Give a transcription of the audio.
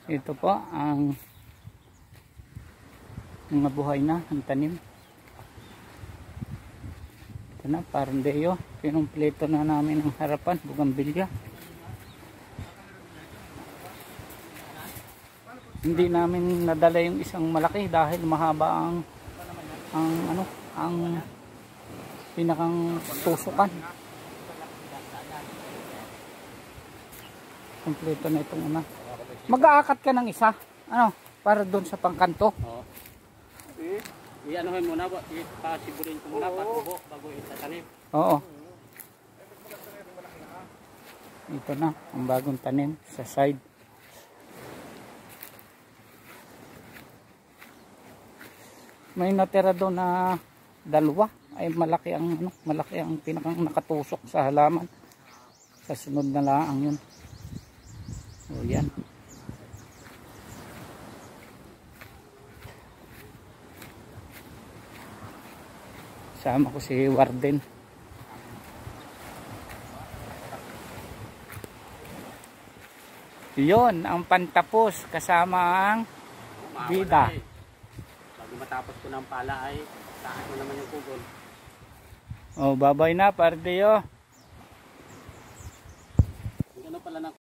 Ito po ang mga buhay na ang tanim. Ito na, parang deyo. Pinumpleto na namin ang harapan, bugambilya. Hindi namin nadala yung isang malaki dahil mahaba ang pinakang tusukan. Kompleto na itong una. Mag-aakat ka ng isa, para doon sa pangkanto. Oo. I-anuhin muna, ipasiburin ko muna patubo bago itatanim. Oo. Ito na ang bagong tanim sa side. May natira doon na dalawa, ay malaki ang pinakang nakatusok sa halaman. Sa sunod na laang yun. O yan. Sama ko si Warden. Yun ang pantapos kasama ang bida. Bago matapos ko ng pala ay saan ko naman yung kugol. Oh, babay na, Pardeo. Yung ano pala ng